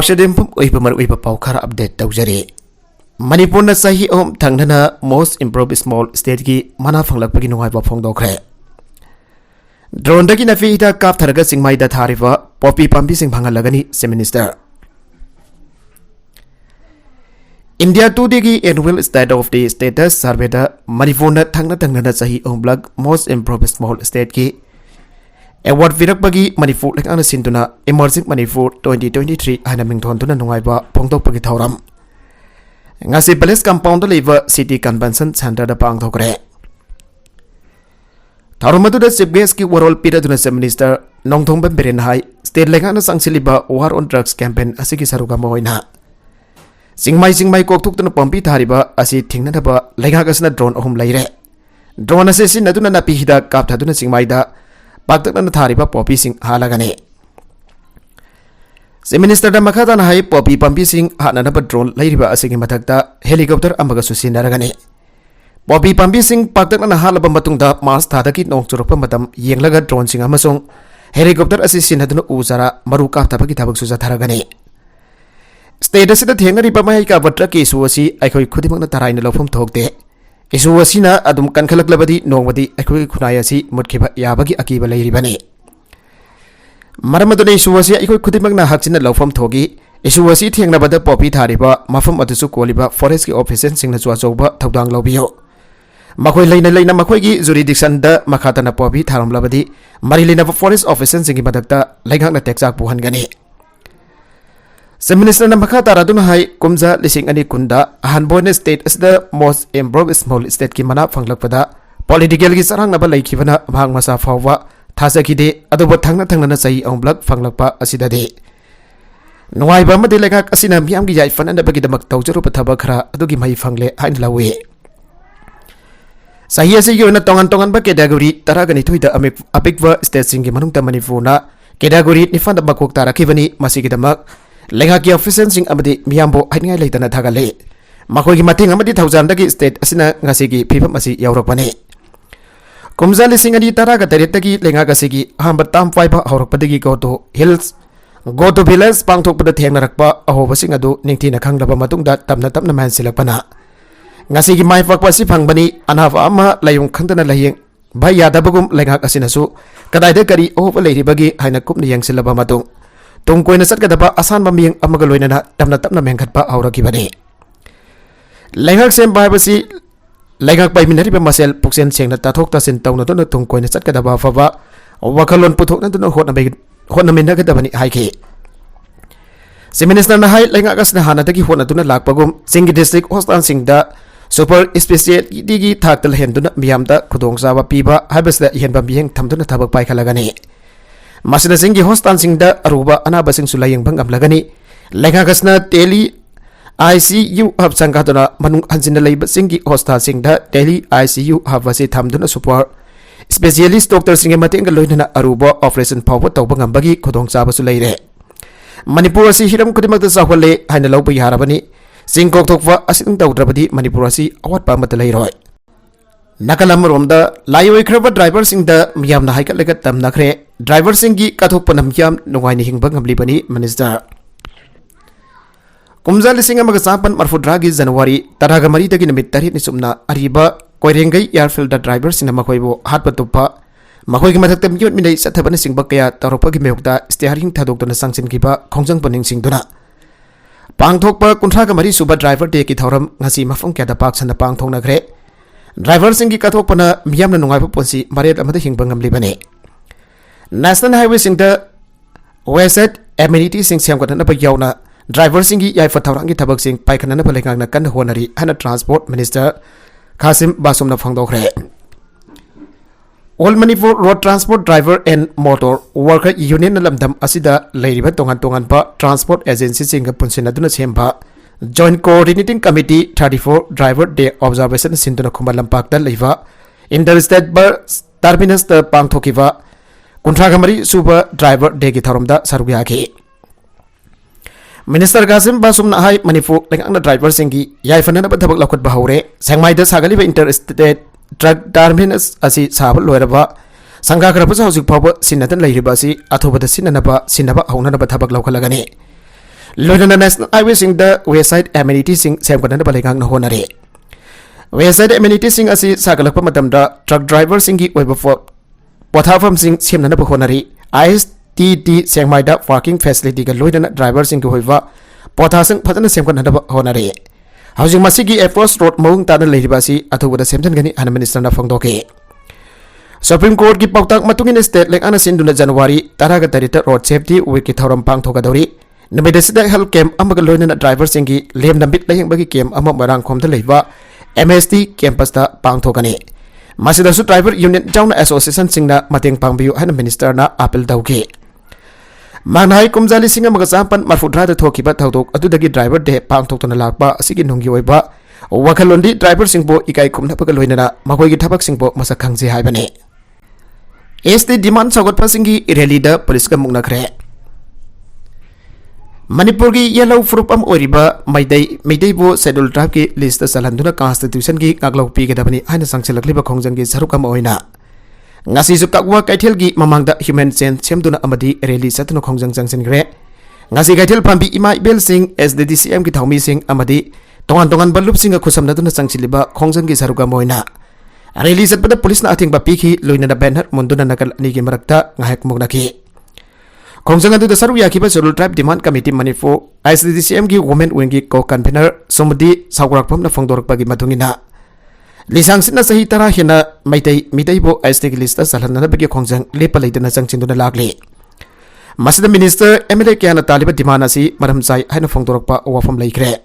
पार्षदेंपुम ओइपमर ओइप पाउखर update तौजरे Manipur न सही ओम थंगना मोस्ट इम्प्रूव स्मॉल स्टेट की मना फंगलपगी नुंगाइबा फोंदोखरे ड्रोन दगी नफी हिदा काप थरगा सिंगमाइदा थारिबा पॉपी पाम्बी सिंग फंगलगनी से मिनिस्टर इंडिया टुडेगी annual state of the states survey दा मणिपुर न थंगना सही ओम ब्लग मोस्ट इम्प्रूव स्मॉल स्टेट की एवार्ड विरक्पगी मणिपुर लेकांगना सिंदुना इमर्जिंग मणिपुर 2023 हाना मिंगथोनदुना नुंगाइबा फोंदोकपगी थौरम ngasi Palace Compound lever City Convention Center da pangthokre tharumadu da chief guest ki warol piraduna se minister nongthongba beren hai state lengana sangsiliba war on drugs campaign asigi saruga moina singmai kokthukna pompi thariba asi thingna ba lenga gasna drone ahum leire drone ase sinaduna napi hida kap thaduna singmai da paktakna thariba popi sing halagane से minister दा मखादा ना high Poppy पंपी Singh हानानब drone लैरिबा असिगी मथक्ता helicopter अमगा सुसिनारगने Poppy पंपी सिंह पाक्तकना हालब मतुंगदा मार्च थादकी नोंग चुरप मतम येंगलगा drone Singh अमसोंग helicopter असि सिनदुन उजारा मरु काफ्ताबगी थबक सुजाथारगने state असिदा थेंगरिबा माइ का बट्रा के issue असि अखोइ खुदिमकना Tarain लौफम थोकते issue असिना अदुम कनखलकलबदी नोंगबदी अखोइ खुनाय असि मुटखिबा याबगी अकीबा लैरिबने मरमदुने इशू असि अखोइ खुदिमकना हकचिना लौफम थोगी इशू असि थेंगनबदा पॉपी थारिबा मफम अदुसु कोलिबा फॉरेस्ट की ऑफिसर सिंगना चुआचौबा थौदांग लौबियो मखोइ लैना मखोइगी जुरिडिक्शन दा मखातना पॉपी थारमलबदी मरि लैना फॉरेस्ट ऑफिसर सिंगी मदक्ता लैंगाकना टेक्साक पुहनगने से मिनिस्टर ना मखा तारादुन हाई कुमजा लिसिंग अनि कुंदा अहानबोन स्टेट असदा मोस्ट इम्प्रूव स्मॉल स्टेट की मना फंगलकपदा पॉलिटिकल की सरंगनबा लैखिबना भाग मसा फाववा थासकीदे अदुबो थंगना सही औब्लक फंगलकपा असिददे नुवाइबा मदे लेगाक असिना मियामगी याइफननबगीदमक तौजरुप थबक खरा अदुगी महि फंगले हाइन लवे सही असिगी ओना तोंगन कैटेगरी तरागनि थुइदा अपिकवा स्टेट सिंगी मनुंगता मणिपुरना कैटेगरी निफान मकोक तारखिबनी मसिगिदमक लेगाकी ऑफिसर सिंग अमदि मियामबो हाइनगाइ लेतना थागले मखोइगी मथेंग अमदि थौजानदगी स्टेट असिना ngasiगी फिफम असि यावरपने कुमजा लिसिंग अनि तरागा तरेतगी लेंगागसिगी अहम ताम फाइबा हौरकपदगी गोटो हिल्स गोटो विलेज पांगथोकपद थेंगनरकपा अहोबसिंग अदु निंगथिना खंगलबा मतुंगदा तमना मानसिलकपना ngasiगी माइफाकपासि फंगबनी अनाफा अमा लायुंग खंगदना लायेंग भाई यादबगुम लेंगाक असिनासु कदाइदा करी ओप लेरिबगी हाइना कुपनि यंगसिलबा मतुंग तुम कोइना सटकदबा आसान मियंग अमगा लोइनना तमना मेंखटपा हौरकिबने लेंगाक सेम बायबसि लेंगाक पाइमिनरिबा मसेल पुक्सेन सेंगना ताथोक तासिन तौनदुना तुम कोइना सटकदबा फबा वखलोन पुथोकनदुना होनमिनगदबनि हाइखे से मिनिस्टर ना हाई लेंगाक असना हानादगी होनदुना लाकपगुम सिंगी डिस्ट्रिक्ट हॉस्पिटल सिंगदा सुपर स्पेशलिटी थाकतल हेंदुना मियामदा खुदोंगसाबा पीबा हाइबसदा हेनबा मियंग थमदुना थबक पाइखलगने मसिना सिंगी हॉस्पिटल सिंगदा अरुबा अनाबसिंग सुलायंग भंगमलगनी लेंगाकसना टेली ICU हब संगादुना मनुंग हंजिना लैब सिंगी हॉस्पिटल सिंगदा टेली ICU हब वसे थमदुना सुपर स्पेशलिस्ट डॉक्टर सिंगे मतेंग लोइनना अरुबा ऑपरेशन फावो तौबा ngambagi खुदोंगसाबसु लैरे मणिपुर असि हिरम खुदिमकता चावले हाइना लौबा यारबनी सिंगकोक थोकवा असिंग तौद्रबदी मणिपुर असि अवतपा मत लैरोय नकलमरोमदा लायोइख्रबा ड्राइवर सिंगदा मियामना हाइकलगा तमनखरे ड्राइवर सिंगी कथोकपना मियाम नुवाइनि हिंगबा ngamblibani मिनिस्टर कुमजा लिसिंग अमगा चापन मरफुद्रागी जनवरी तरागा मरी दगी नमित तरी निसुमना अरिबा कोइरेंगै एयरफील्ड ड्राइवर सिंग मखोइबो हातपा तुप्पा मखोइगी मथक्ता मियोट मिनै सथबन सिंगबा कया तौरपगी मेयोक्ता स्टीयरिंग थादोक्तुना सांसिनखिबा खोंजंग पनिंग सिंगदुना पांगथोकपा कुंथ्रागा मरी सुबा ड्राइवर डे की थौरम ngasi मफम क्यादा पाकसना पांगथोकनग्रे ड्राइवर सिंगी कथोकपना मियामना नुंगाइबा पोंसी मरेट अमदा हिंगबा ngamblibane नेशनल हाईवे सिंगदा वेस्ट एमिनिटी सिंग सेमगदना यावना ड्राइवर सिंगी याइफा थौरांगी थबक सिंग पाइखनना फलेंगांगना कन होनरी हना ट्रांसपोर्ट मिनिस्टर खासिम बासुमना फंगदोखरे all Manipur road transport driver and motor worker union लमदम असिदा लेरिबा तोंगान ट्रांसपोर्ट एजेंसी सिंग पुनसिनदुना सेमबा joint coordinating committee 34 driver day observation सिंदुना Khuman लंपाकदा लेबा इंटरस्टेट बस टर्मिनस ता पांगथोकिबा कुंथ्रागमरी सुबा ड्राइवर डे की थौरमदा सरुयाखि मिनिस्टर कासिम बासुमना हाई मणिपुर लेंगांगना ड्राइवर सिंगी याइफननबा थबक लौखटबा हौरे सेंगमाइदा सागलिबा इंटरस्टेट ट्रक टर्मिनस असि साब लोइरबा संगाखरबा हौजिक फावबा सिनदन लैरिबा असि अथोबदा सिननबा हौननबा थबक लौखलगने loina national highway sing the wayside amenities sing sem kan na balengang na honare wayside amenities sing asi sagalak pa madam da truck driver sing gi oiba for pothafam sing sem na ba honari ISTT sengmai da parking facility ga loina driver sing gi hoiba pothasang phajana sem kan na ba honare housing masigi efforts road mong ta na leiriba si athuba da semjan gani an minister na phangdoke Supreme Court की पाउताक मतुंगिन state lake आना सिंधुना जनवरी 10 तारिख road safety week की थौरम पांगथोगदौरी नमेदसिदा health camp अमग लोइनना driver सिंगी लेम नंबित लेहिंबगी camp अम मरांग खोमदा लेबा MST campus दा पांगथोगने मासिदासु driver union जाउना association सिंगना मतेंग पांगबियु हाना minister ना appeal दौगे मांगनाय कुमजाली सिंग अमग चापन मरफुद्रा दा थोखिबा थौदोक अदुदगी driver दे पांगथोक्तना लाकबा असिगी नुंगी ओइबा वखलोंदी driver सिंगबो इकाई खुमनापग लोइनना मखोइगी थबक सिंगबो मसक खंगजे हाइबने ST डिमांड सौगत सिंगी रैली द पुलिस का मुंगनखरे मणिपुर की येलो फ्रूपम ओरिबा मैदईबो शेड्यूल ट्राइब की लिस्ट चलहंदुना कॉन्स्टिट्यूशन की कागलौ पीगदबनी हाइना संगसेलकलिबा खोंजंग की सरुकम ओइना ngasi kagwa kaithel gi mamangda human chain semduna amadi rally satno khongjang jangsingre ngasi kaithel pambi ima ibel sing SDDCM ki thaumi sing amadi tongan balup singa khusamnaduna changchiliba khongjang gi saruka moina rally satpada police na athingba pikhi loina da banner munduna nakal ani gi marakta ngahek mugnaki khongjang adu da saru yakiba scheduled tribe demand committee manipur SDDCM gi women wing gi co convener somudi sagrakpam na phongdorakpa gi mathungina lisang sina sahi tara hina mitai bo ST ki list salhanna bagi khongjang lepa leidana changchinduna lakle masida minister MLA kyana taliba demand asi maram sai haina phongdorakpa wafam leikre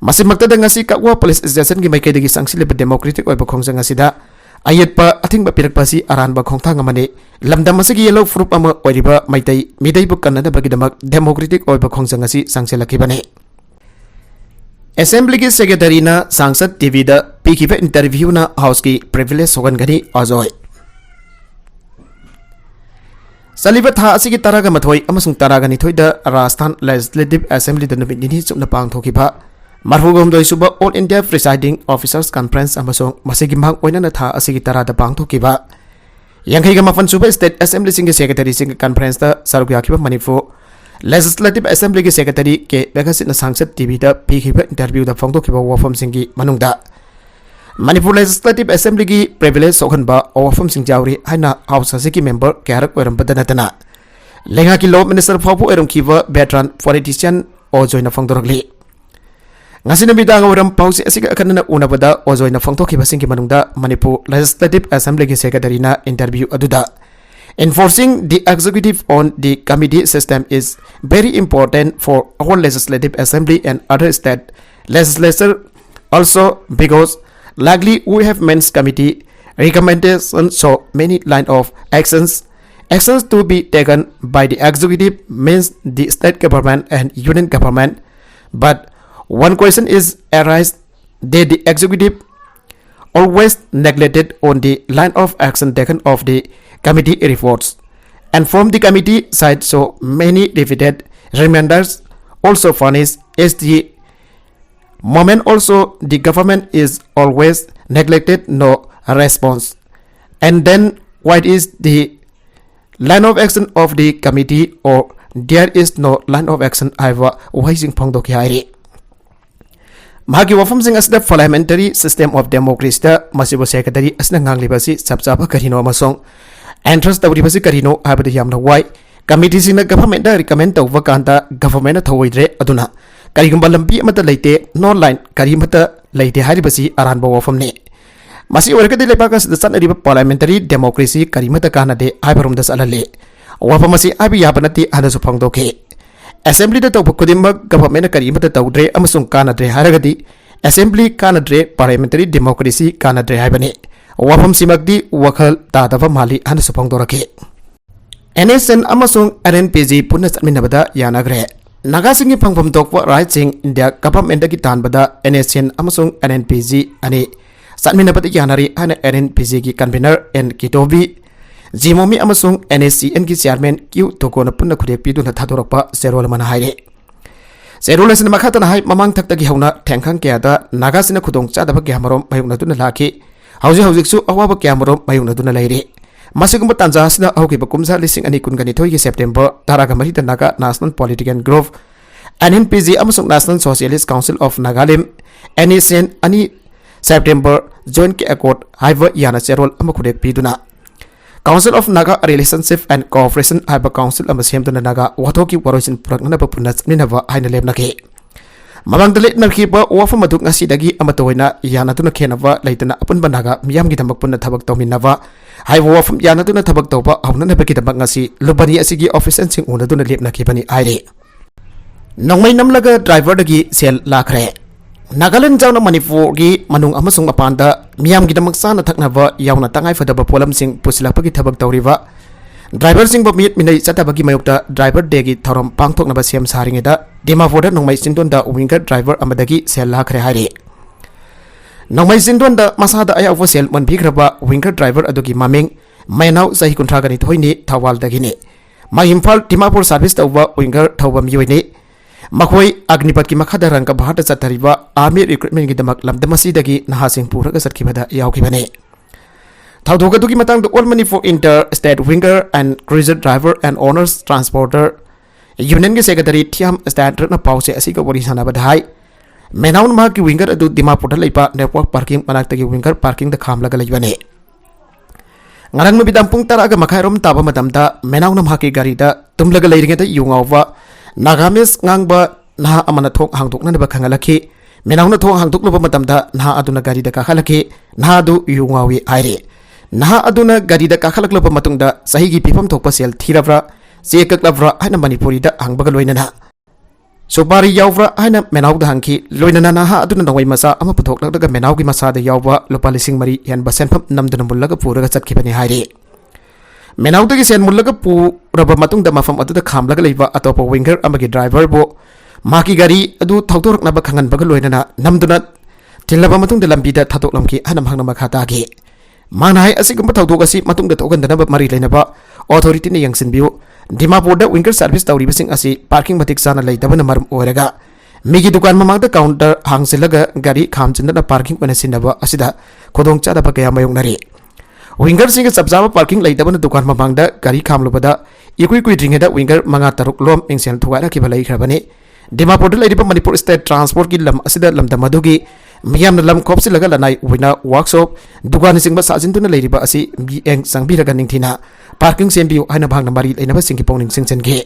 masimakta da ngasi kakwa police station gi maikei dagi sangsileba democratic oiba khongjang asida ayetpa athingba pirakpa si aranba khongthang amane lamdam asigi yellow fruit ama oiriba mitai bu kanna bagi damak democratic oiba khongjang asi sangselakibane Assembly की secretary ना Sansad TV द पीखिबा interview ना house की privilege सोगन गनी अजोय सलिबा था असि की तरागा मथोय अमसुंग तरागा निथोय द राजस्थान लेजिस्लेटिव असेंबली द नुमित निनि चुपना पांगथोखिबा मरफुगम दोय सुबा all India presiding officers conference अमसुंग मसिगी मांग ओइना था असि की तरा द पांगथोखिबा यांखैगा मफन सुबा स्टेट असेंबली सिंग सेक्रेटरी सिंग कॉन्फ्रेंस द सरुक याखिबा मणिपुर Legislative Assembly की सेक्रेटरी के बेगसिन सांसद टीवी द पीखिबा इंटरव्यू द फोंदोखिबा वफम सिंगी मनुंगदा मणिपुर Legislative Assembly की प्रिविलेज सोखनबा वफम सिंग जावरी हाइना हाउस असि मेंबर क्यारक ओरमबदा नतना लेंगा की लॉ मिनिस्टर फाबु ओरमखिबा वेटरन पॉलिटिशियन ओजोइना फोंदोरगली ngasi nabidang oram pausi asig akanna unabada ojoina फोंदोखिबा सिंगी मनुंगदा मणिपुर Legislative Assembly की सेक्रेटरी ना interview अदुदा Enforcing the executive on the committee system is very important for our legislative assembly and other state legislature also because likely we have men's committee recommendations so many line of actions to be taken by the executive means the state government and union government but one question is arise that the executive always neglected on the line of action taken of the committee reports and from the committee side so many repeated reminders also furnished as the moment also the government is always neglected no response and then what is the line of action of the committee or there is no line of action aiwa waising phangdoki hairi Magi wafam sing asda parliamentary system of democracy da masibo secretary asna nganglibasi sabsaba karino amasong entrance tawribasi karino habada yamna wai committee singna government da recommend tawwa kanta government na thawoidre aduna karigumba lampi amata leite no line karimata leite haribasi aranba wafam ne masi orakadi lepaka sida sanariba parliamentary democracy karimata kana de aibarum da salale wafamasi abi yabanati anasu phangdoke Assembly da tawba kudimak government karimata tawdre amasung kanadre haragadi Assembly kanadre parliamentary democracy kanadre haibane wafam simakdi wakhal tadava mali hana supangdorake NSN amasung RNPG punna satminabada yanagre Nagasingi pangpam tokwa right sing India government ki tanbada NSN amasung RNPG ani satminabada yanari hana RNPG ki convener and kitobi Jimomi amasung NSCN ki chairman Q Tokona punna khudek pidu na thadorakpa serol mana haire serol sin makhata na hai mamang thakta gi hauna thengkhang kya da nagasina khudong chadaba kya marom mayungna tuna lakhi hauji su awaba kya marom mayungna tuna laire masigumba tanja sina auki bakumsa lising ani kun gani thoi ki September taraga mari da naga national political group NNPG amasung National Socialist Council of Nagaland NSN ani September Joint Accord haiba yana cherol amakudek piduna Council of Naga Relationship and Cooperation haiba council amasemduna Naga wathoki waroisin purakna papunat ninaba haina lemnake Mamang dalit narkiba wafa maduk ngasidagi amatoina yana tuna kenava laitana apunba Naga miyamgi damak punna thabak tawminava haiba wafa yana tuna thabak tawba hauna nabaki damak ngasi lubani asigi office sing una tuna lepnaki bani aire Nongmai namlaga driver dagi sel lakre Nagaland jauna Manipur gi manung amasung mapanda miyam gi damak sana thaknaba yauna tangai fadaba polam sing pusilapagi thabak tawriba driver sing bamit minai chatabagi mayukta driver degi thorom pangthoknaba sem saringeda Dimapur nongmai sindonda winger driver amadagi sel lakre haire Nongmai sindonda masada aya sel manbigraba winger driver adugi maming mainau sahi kuntragani thoini thawal dagini ma Imphal Dimapur service tawba winger thawba miyoini Makoi Agnipat ki makhada rangka bahata satariba army recruitment ki damak lamdamasi dagi nahasing puraga satkibada yaukibane Thaudoga dugi matang the All Manipur Inter State Winger and Cruiser Driver and Owners Transporter Union ki Secretary Thiam State na pause asiga wari sana badhai Menaun ma ki winger adu Dimapur da leipa network parking manakta ki winger parking da kham laga leibane Ngarang no bidampung taraga makhairom taba matamda menaun ma ki gari da tumlaga leiringe da yungawa Nagamis ngangba naha amana thok hangtuk na ba khangalaki menauna thok hangtuk no matamda naha aduna gari da kakhalaki naha du yungawi aire naha aduna gari da kakhalak lo matungda sahi gi pipam thokpa sel thiravra chekak lavra haina manipuri da hangbaga loinana Sobari yawra haina menau da hangki loinana naha aduna nawai masa ama puthok daga menau gi masa da yawwa lopa lising mari yan basen pham namduna mullaga puraga chatkibani haire Menau dagi sen mullaga pu raba matung da mafam adu da khamlaga leiba atopa winger amagi driver bo maki gari adu thautorak na ba khangan baga loinana namduna tilaba matung da lambi da thatok lamki hanam hangna makhata gi manai asigamba thautok asi matung da thogan da ba mari leina ba authority ne yangsin biu Dimapur da winger service tawri basing asi parking matik sana leidaba na marum oraga migi dukan mamang da counter hangsilaga gari khamchinda na parking wana sinaba asida khodong chada ba kaya mayong nari Winger sing sabjaba parking laitaba na dukan mamangda gari khamlubada ikui dringeda winger manga taruk lom engsen thuwaira ki balai khrabani Dimapur da laiba Manipur State Transport ki lam asida lamda madugi miyam na lam khopsi laga lanai wina workshop dukan sing ba sajin tuna laiba asi bi eng sangbi raga ningthina parking sembiu haina bhangna mari laina ba singki pongning singchen ge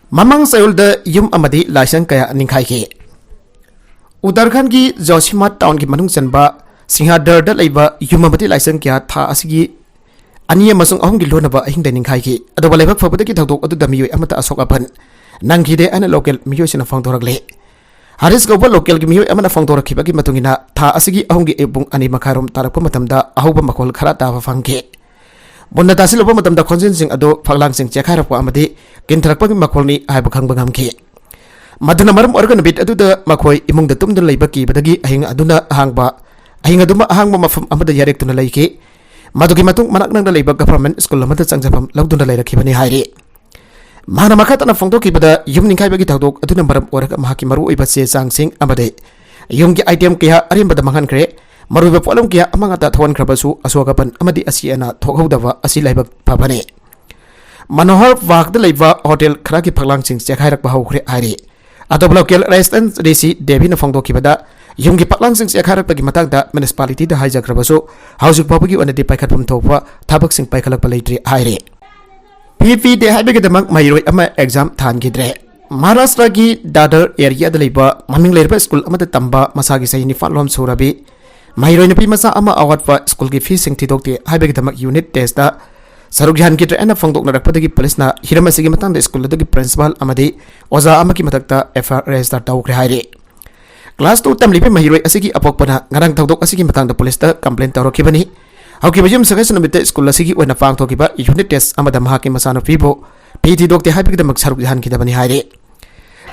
Mamang sayul da yum amadi license kaya ningkhai ge Uttarakhand ki Joshimat town ki manung chanba Singhadar da laiba yumamati license kya tha asigi ani amasung ahong gi lonaba ahing dining khai ki ado balai bak fabada ki thadok adu damioi amata asok apan nangki de ana local miyoi sina phang thorakle Haris goba local gi miyoi amana phang thorak khiba gi matungina tha asigi ahong gi ebung ani makharom tarakpa matamda ahoba makol khara ta fa phangke bonna tasiloba matamda khonjin sing ado phaglang sing chekharak pa amadi kinthrakpa gi makolni haiba khangba ngamke maduna maram organ bit adu da makhoi imung da tumdun leiba ki badagi ahing aduna hangba Ahinga duma ahangma mafam amada yarek tuna laiki madugi matung manak nang da leiba government school amada changjapam lawduna lairakhibani haire mana makhatana phongdoki bada yum ningkai bagi thawdok aduna maram oraka mahaki maru oiba se changsing amade yumgi item kya arim bada mangan kre maru ba polam kya amanga ta thon khrabasu aswagapan amadi asiana thokhodaba asi laiba phabane Manohar wak da leiba hotel khraki phaglang sing chekhairak ba hawkhre haire atop local restaurant resi devi na phongdoki bada Yumgi paklang sing siakharak bagi matagda municipality da hijack rabaso hausuk papagi onadi paikhatpam thokpa thabak sing paikhalak palaitri haire PP de haibege damak mairoi ama exam than gidre Maharashtra gi Dadar area da leiba maming lerba school amada tamba masagi sai ni falom surabi mairoi napi masa ama awatwa school gi fee sing thidokte haibege damak unit test da sarugyan ki traina phongdok narakpadagi police na hiramasi gi matang da school da gi principal amadi oza amaki matakta FR register tawkre haire Class 2 tamlipe mahiroi asigi apokpana ngarang thawdok asigi matangda police ta complaint tawrokibani hauki bajum sagai sanamite school asigi oina fang thokiba unit test amada mahaki masano fibo piti dokte haipigda maksaruk jahan kidabani haire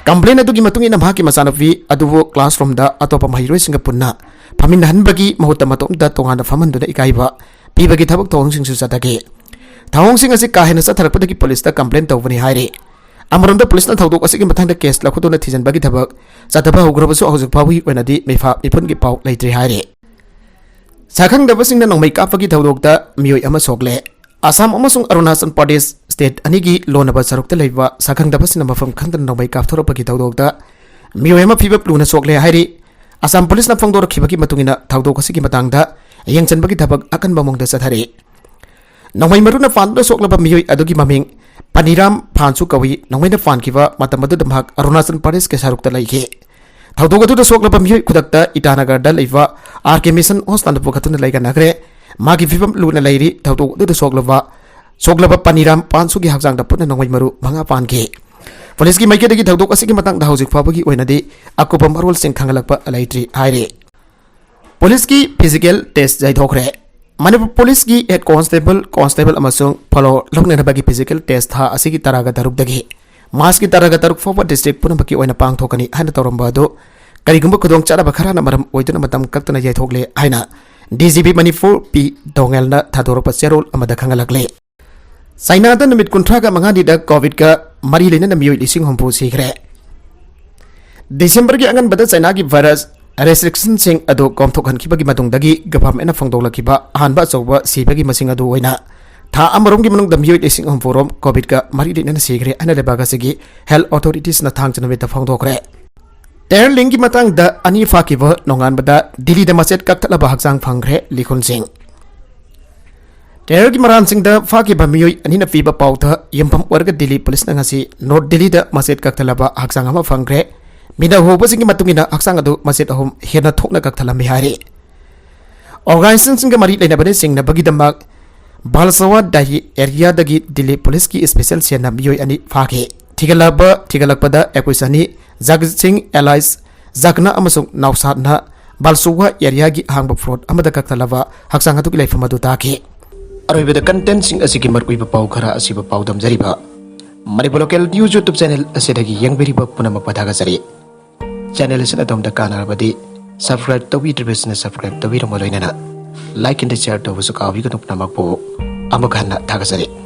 complaint adugi matungi na mahaki masano fi aduwo classroom da atopa mahiroi singa punna pamin hanbagi mahutta matom da tongana famanduna ikaiba pibagi thabak tong sing su satake thawong sing asi kahena sa tharapodagi police ta complaint tawbani haire Amaronda police na thawdok asigi mathangda case la khudona thijan bagi thabak sataba hugrabasu ahujuk phawi wenadi mefa mipun gi pau leitri haire Sakhang da basing na nongmai kapagi thawdok da miyoi ama sokle Assam amasung Arunachal Pradesh state anigi lonaba sarukta leiba sakhangdabasina mafam khangdan nombai kapthorapagi tawdokda miyoyama phiba pluna sokle hairi Assam police na phangdorkhibagi matungina tawdok asigi matangda yengchanbagi thabak akanba mongda sathare nomai maruna fanda soklaba miyoy adugi maming Paniram Phansu kawi nomai na fankiba matamadu damhak Arunachal Pradesh ke sarukta laike tawdok adu soklaba miyoy khudakta Itanagar da leiba RK Mission Hospital pokhatuna laiga nagre magi fibam luna lairi tawdok adu soklaba Paniram Phansu gi hakjang da putna nomai maru manga panke Police ki maike dagi tawdok asigi matang da hojik fabagi oinadi akupa marol sing thangalakpa alaitri haire Police ki physical test jai thokre Manipur Police ki head constable amasung follow lokne bagi physical test ha asigi taraga daruk dagi mas ki taraga daruk forward district punabaki oina pang thokani hana toramba do karigumba khudong chara bakhara na maram oiduna matam kaktana jai thokle haina DGP Manipur P Dongel na thadoropa serol amada khangalakle Saina da namit kuntra ka mangadi da covid ka mari lena na miyoy lising hompu sikre December ki angan bada China ki virus restriction sing ado komthokhan khibagi matung dagi government na phangdolakhiba ahanba chawba sibagi masing ado oina tha amarom gi manung da miyoy lising hompu rom covid ka mari lena na sikre ana le baga sigi health authorities na thang chaname ta phangdokre ter lingi matang da ani fakiba nongan bada Delhi da maset kaktala ba hakjang phangre likhon sing Ter ki maran sing da fakiba miyoy ani na fiba pauta yempam warga Delhi police na ngasi North Delhi da maset kaktala ba hakjang ama phangre Mina hoba singi matungina aksang adu maset ahum hena thokna kakthala mihari Organization singa mari lena bane sing na bagi damak Balsawa dahi area dagi Delhi police ki special sena miyoy ani phake thigalakpada ekwisani Jagit Singh Allies Zakna amasung Nausat na Balsuwa area gi hangba fraud amada kakthala haksang adu ki laifam adu take Aroibada content sing asigi markuiba pau khara asiba pau damjariba Manipur local news YouTube channel asidagi yangberiba punamak padhagasari channel is adom da kanarabadi subscribe to business subscribe to moloinana like and share to busuka wi kutuk namak po amakhanna thagasari